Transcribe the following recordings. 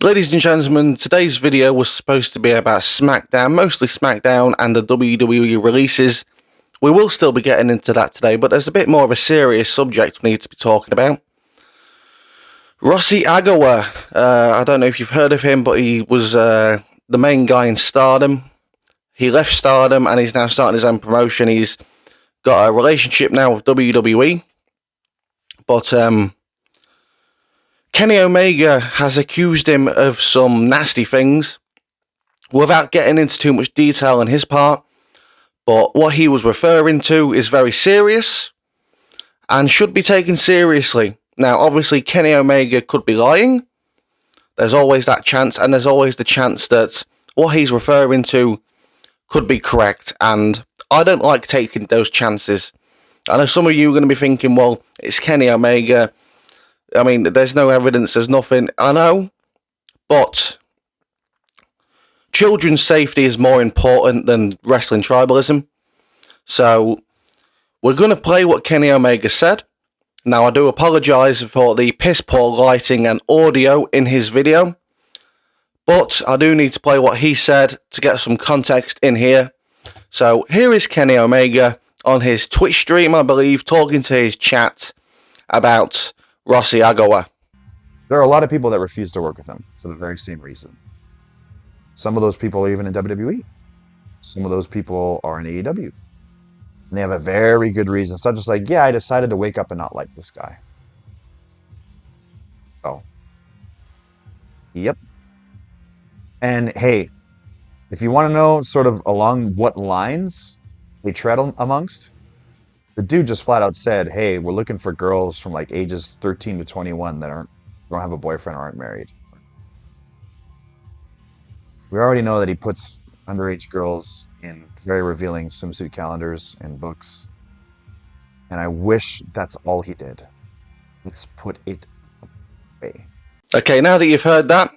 Ladies and gentlemen, today's video was supposed to be about SmackDown, mostly SmackDown and the WWE releases. We will still be getting into that today, but there's a bit more of a serious subject we need to be talking about. Rossy Ogawa, I don't know if you've heard of him, but he was the main guy in Stardom. He left Stardom and he's now starting his own promotion. He's got a relationship now with WWE, but Kenny Omega has accused him of some nasty things without getting into too much detail on his part, but what he was referring to is very serious and should be taken seriously. Now, obviously, Kenny Omega could be lying. There's always that chance, and there's always the chance that what he's referring to could be correct, and I don't like taking those chances. I know some of you are going to be thinking, well, it's Kenny Omega. I mean, there's no evidence, there's nothing. I know, but children's safety is more important than wrestling tribalism. So, we're going to play what Kenny Omega said. Now, I do apologise for the piss-poor lighting and audio in his video, but I do need to play what he said to get some context in here. So, here is Kenny Omega on his Twitch stream, I believe, talking to his chat about Rossy Ogawa. There are a lot of people that refuse to work with him for the very same reason. Some of those people are even in WWE. Some of those people are in AEW. And they have a very good reason. It's not just like, yeah, I decided to wake up and not like this guy. Oh. Yep. And hey, if you want to know sort of along what lines they tread amongst, the dude just flat out said, hey, we're looking for girls from like ages 13 to 21 that don't have a boyfriend or aren't married. We already know that he puts underage girls in very revealing swimsuit calendars and books. And I wish that's all he did. Let's put it away. Okay, now that you've heard that,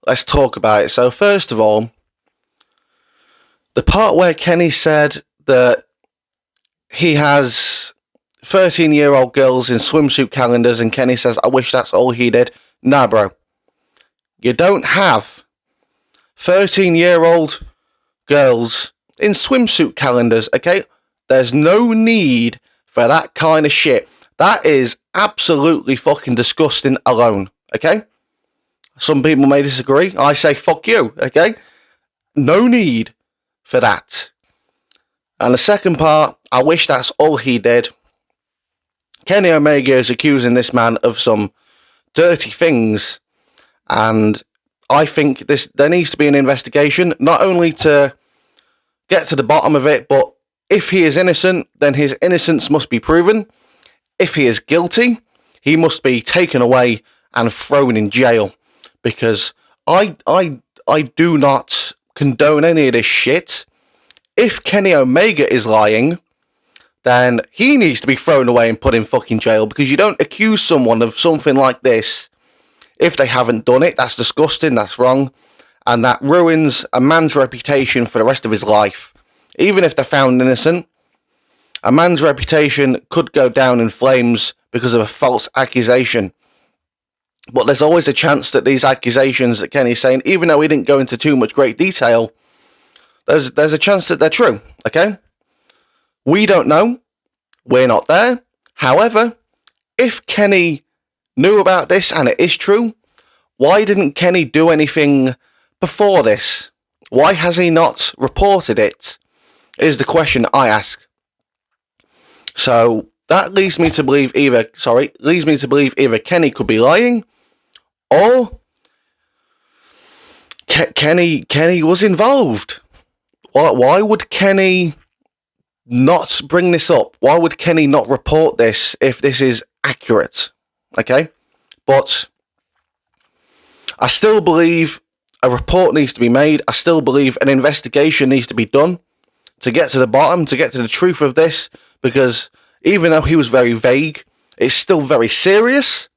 let's talk about it. So first of all, the part where Kenny said that he has 13-year-old girls in swimsuit calendars and Kenny says, I wish that's all he did. Nah, bro. You don't have 13-year-old girls in swimsuit calendars, okay? There's no need for that kind of shit. That is absolutely fucking disgusting alone, okay? Some people may disagree. I say fuck you, okay? No need for that. And the second part, I wish that's all he did. Kenny Omega is accusing this man of some dirty things, and I think there needs to be an investigation, not only to get to the bottom of it, but if he is innocent, then his innocence must be proven. If he is guilty, he must be taken away and thrown in jail, because I do not condone any of this shit. If Kenny Omega is lying, then he needs to be thrown away and put in fucking jail, because you don't accuse someone of something like this if they haven't done it. That's disgusting, that's wrong, and that ruins a man's reputation for the rest of his life. Even if they're found innocent, a man's reputation could go down in flames because of a false accusation. But there's always a chance that these accusations that Kenny's saying, even though he didn't go into too much great detail, there's a chance that they're true, okay? We don't know. We're not there. However, if Kenny knew about this and it is true, why didn't Kenny do anything before this? Why has he not reported it? Is the question I ask. So that leads me to believe either Kenny could be lying, or Kenny was involved. Why would Kenny not bring this up? Why would Kenny not report this if this is accurate? Okay, but I still believe a report needs to be made. I still believe an investigation needs to be done to get to the bottom, to get to the truth of this, because even though he was very vague, it's still very serious,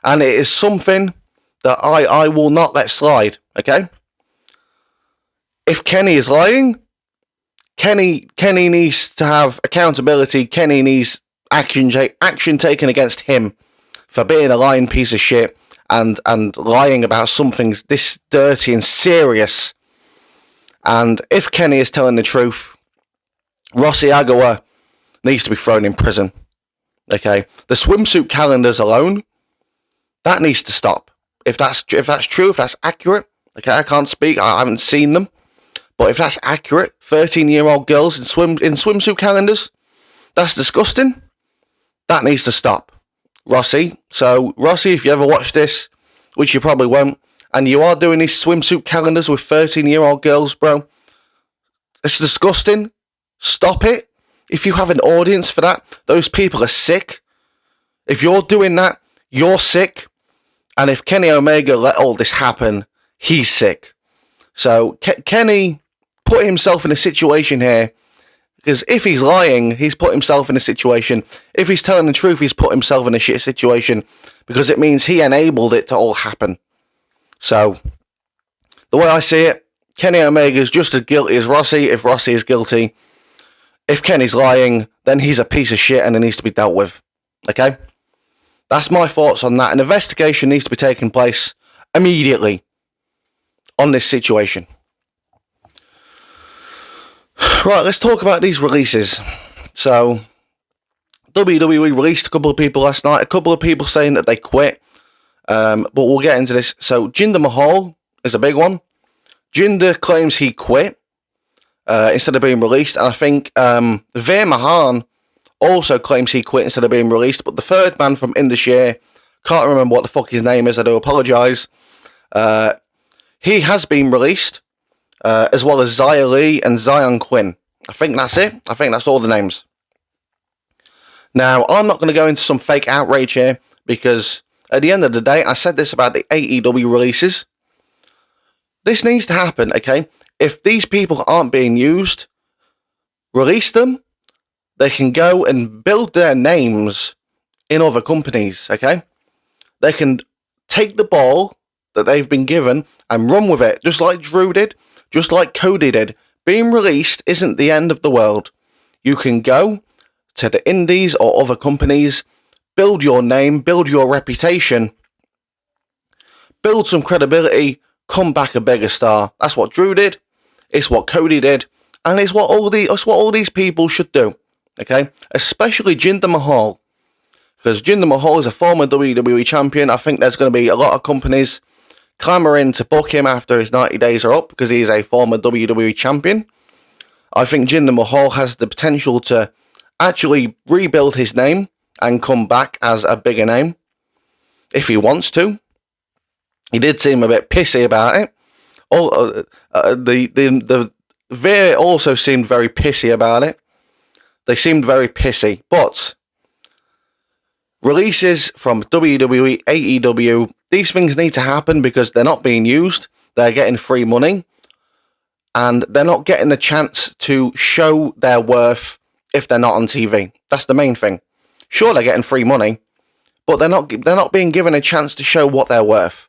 and it is something that I will not let slide, okay? If Kenny is lying, Kenny needs to have accountability. Kenny needs action taken against him for being a lying piece of shit and lying about something this dirty and serious. And if Kenny is telling the truth, Rossy Ogawa needs to be thrown in prison. Okay, the swimsuit calendars alone, that needs to stop. If that's true, if that's accurate, okay, I can't speak, I haven't seen them, but if that's accurate, 13-year-old girls in swimsuit calendars, that's disgusting. That needs to stop, Rossy. So Rossy, if you ever watch this, which you probably won't, and you are doing these swimsuit calendars with 13-year-old girls, bro, it's disgusting. Stop it. If you have an audience for that, those people are sick. If you're doing that, you're sick. And if Kenny Omega let all this happen, he's sick. So Kenny put himself in a situation here, because if he's lying, he's put himself in a situation. If he's telling the truth, he's put himself in a shit situation, because it means he enabled it to all happen. So the way I see it, Kenny Omega is just as guilty as Rossy if Rossy is guilty. If Kenny's lying, then he's a piece of shit and it needs to be dealt with. Okay? That's my thoughts on that. An investigation needs to be taking place immediately on this situation. Right, let's talk about these releases. So, WWE released a couple of people last night. A couple of people saying that they quit. But we'll get into this. So, Jinder Mahal is a big one. Jinder claims he quit instead of being released. And I think Veer Mahan also claims he quit instead of being released. But the third man from Indus-Sher, can't remember what the fuck his name is, I do apologise. He has been released, as well as Xia Li and Zion Quinn. I think that's it. I think that's all the names. Now, I'm not going to go into some fake outrage here, because at the end of the day, I said this about the AEW releases. This needs to happen, okay? If these people aren't being used, release them. They can go and build their names in other companies, okay? They can take the ball that they've been given and run with it, just like Drew did, just like Cody did. Being released isn't the end of the world. You can go to the indies or other companies, build your name, build your reputation, build some credibility, come back a bigger star. That's what Drew did, it's what Cody did, and it's what all these people should do, okay? Especially Jinder Mahal, because Jinder Mahal is a former WWE champion. I think there's going to be a lot of companies clamouring to book him after his 90 days are up, because he is a former WWE champion. I think Jinder Mahal has the potential to actually rebuild his name and come back as a bigger name, if he wants to. He did seem a bit pissy about it. The Veer also seemed very pissy about it. They seemed very pissy, but releases from WWE, AEW, these things need to happen because they're not being used. They're getting free money, and they're not getting the chance to show their worth if they're not on TV. That's the main thing. Sure, they're getting free money, but they're not being given a chance to show what they're worth.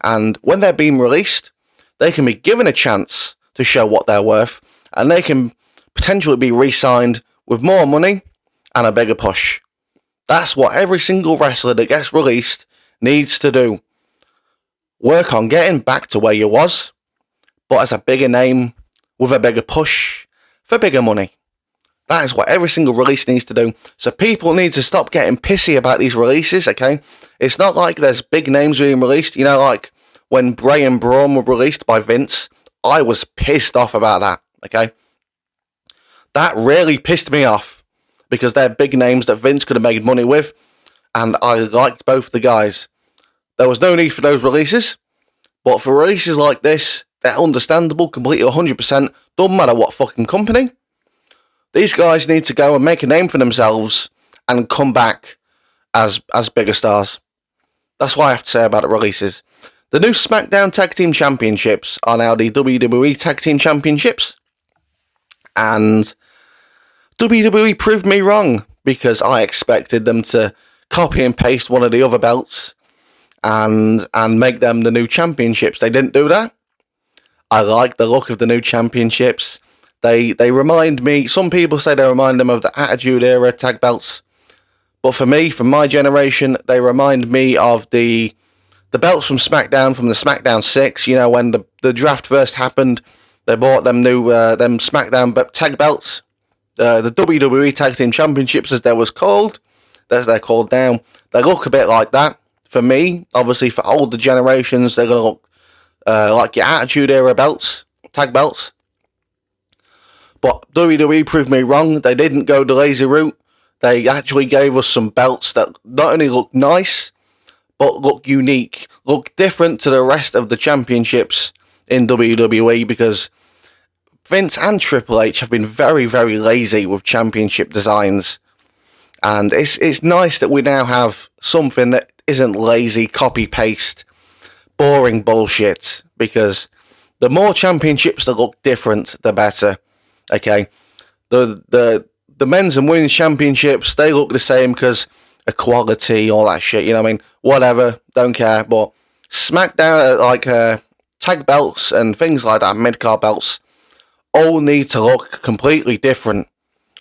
And when they're being released, they can be given a chance to show what they're worth, and they can potentially be re-signed with more money and a bigger push. That's what every single wrestler that gets released needs to do. Work on getting back to where you was, but as a bigger name, with a bigger push, for bigger money. That is what every single release needs to do. So people need to stop getting pissy about these releases, okay? It's not like there's big names being released. You know, like when Bray and Braun were released by Vince, I was pissed off about that, okay? That really pissed me off, because they're big names that Vince could have made money with, and I liked both the guys. There was no need for those releases, but for releases like this, they're understandable, completely 100%, doesn't matter what fucking company. These guys need to go and make a name for themselves and come back as bigger stars. That's what I have to say about the releases. The new SmackDown Tag Team Championships are now the WWE Tag Team Championships. And WWE proved me wrong, because I expected them to copy and paste one of the other belts and make them the new championships. They didn't do that. I like the look of the new championships. They remind me, some people say they remind them of the Attitude Era tag belts. But for me, from my generation, they remind me of the the belts from SmackDown, from the SmackDown 6, you know, when the draft first happened, they bought them new them SmackDown tag belts, the WWE Tag Team Championships, as they was called, as they're called now. They look a bit like that. For me, obviously, for older generations, they're going to look like your Attitude Era belts, tag belts. But WWE proved me wrong. They didn't go the lazy route. They actually gave us some belts that not only look nice, but look unique, look different to the rest of the championships in WWE, because Vince and Triple H have been very, very lazy with championship designs. And it's nice that we now have something that isn't lazy, copy-paste, boring bullshit, because the more championships that look different, the better. Okay? The men's and women's championships, they look the same because equality, all that shit, you know what I mean? Whatever, don't care. But SmackDown, like tag belts and things like that, mid-card belts, all need to look completely different.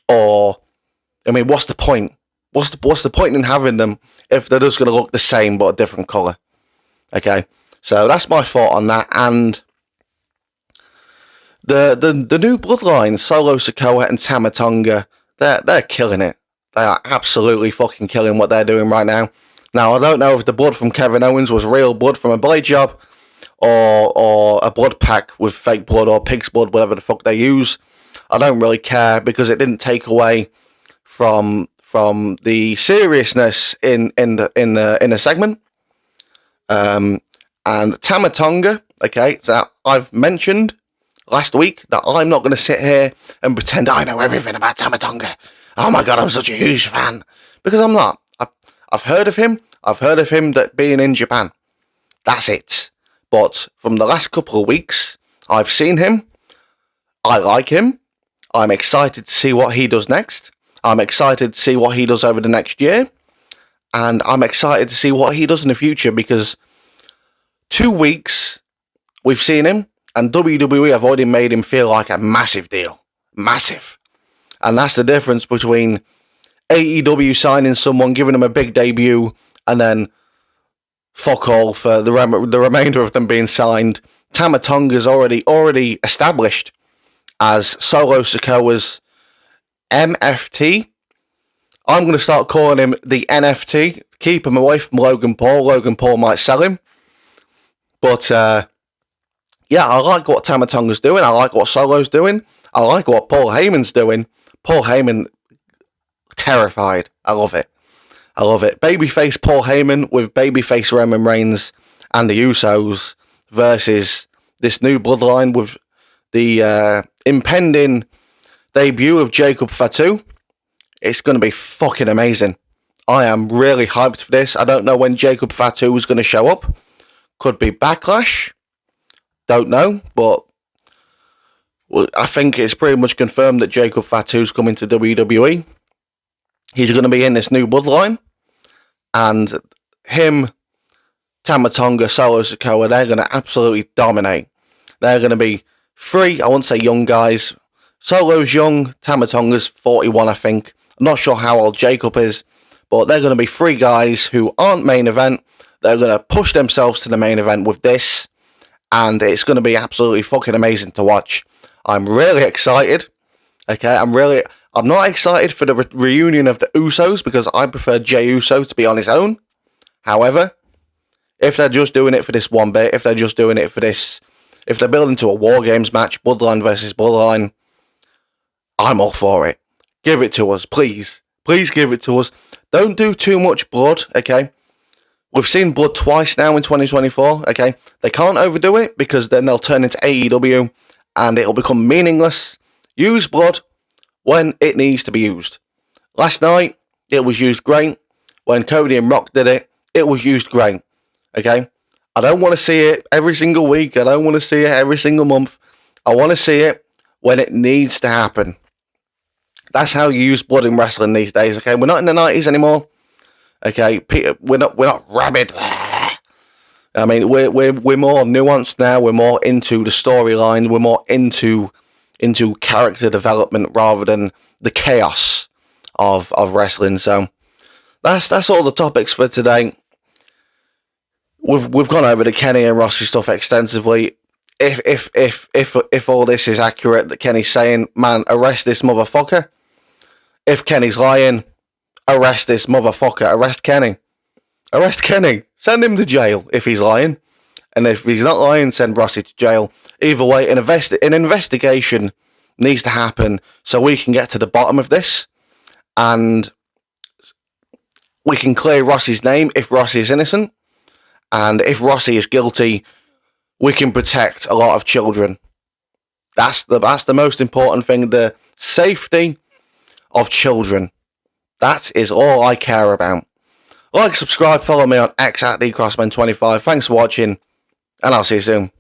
Or, I mean, what's the point? What's the point in having them if they're just going to look the same but a different colour? Okay, so that's my thought on that. And the new Bloodline, Solo Sikoa and Tama Tonga, they're killing it. They are absolutely fucking killing what they're doing right now. Now, I don't know if the blood from Kevin Owens was real blood from a blade job, or a blood pack with fake blood or pig's blood, whatever the fuck they use. I don't really care, because it didn't take away from the seriousness in the segment. And Tama Tonga, okay, so I've mentioned last week that I'm not going to sit here and pretend I know everything about Tama Tonga. Oh my god, I'm such a huge fan, because I'm not. I've heard of him. I've heard of him that being in Japan. That's it. But from the last couple of weeks, I've seen him. I like him. I'm excited to see what he does next. I'm excited to see what he does over the next year. And I'm excited to see what he does in the future, because 2 weeks we've seen him, and WWE have already made him feel like a massive deal. Massive. And that's the difference between AEW signing someone, giving them a big debut, and then fuck all for the remainder of them being signed. Tama Tonga's already established as Solo Sikoa's MFT. I'm going to start calling him the NFT. Keep him away from Logan Paul. Logan Paul might sell him. But, yeah, I like what Tama Tonga's doing. I like what Solo's doing. I like what Paul Heyman's doing. Paul Heyman, terrified. I love it. I love it. Babyface Paul Heyman with babyface Roman Reigns and the Usos versus this new Bloodline with the impending debut of Jacob Fatu. It's going to be fucking amazing. I am really hyped for this. I don't know when Jacob Fatu is going to show up. Could be Backlash. Don't know, but I think it's pretty much confirmed that Jacob Fatu's coming to WWE. He's going to be in this new Bloodline. And him, Tama Tonga, Solo Sikoa, they're going to absolutely dominate. They're going to be three, I won't say young guys. Solo's young, Tama Tonga's 41, I think. I'm not sure how old Jacob is, but they're going to be three guys who aren't main event. They're going to push themselves to the main event with this, and it's going to be absolutely fucking amazing to watch. I'm really excited. Okay, I'm not excited for the reunion of the Usos, because I prefer Jey Uso to be on his own. However, if they're just doing it for this one bit, if they're just doing it for this, if they're building to a War Games match, Bloodline versus Bloodline, I'm all for it. Give it to us, please. Please give it to us. Don't do too much blood, okay? We've seen blood twice now in 2024, okay? They can't overdo it, because then they'll turn into AEW and it'll become meaningless. Use blood when it needs to be used. Last night, it was used great. When Cody and Rock did it, it was used great, okay? I don't want to see it every single week. I don't want to see it every single month. I want to see it when it needs to happen. That's how you use blood in wrestling these days, okay? We're not in the 90s anymore, okay? We're not rabid. I mean, we're more nuanced now. We're more into the storyline. We're more into character development rather than the chaos of wrestling. So that's all the topics for today. we've gone over the Kenny and Rossy stuff extensively. If all this is accurate that Kenny's saying, man, arrest this motherfucker. If Kenny's lying, arrest this motherfucker. Arrest Kenny. Arrest Kenny. Send him to jail if he's lying. And if he's not lying, send Rossy to jail. Either way, an investigation needs to happen so we can get to the bottom of this. And we can clear Rossy's name if Rossy is innocent. And if Rossy is guilty, we can protect a lot of children. That's the most important thing. The safety of children. That is all I care about. Like, subscribe, follow me on X at DCrossman25. Thanks for watching, and I'll see you soon.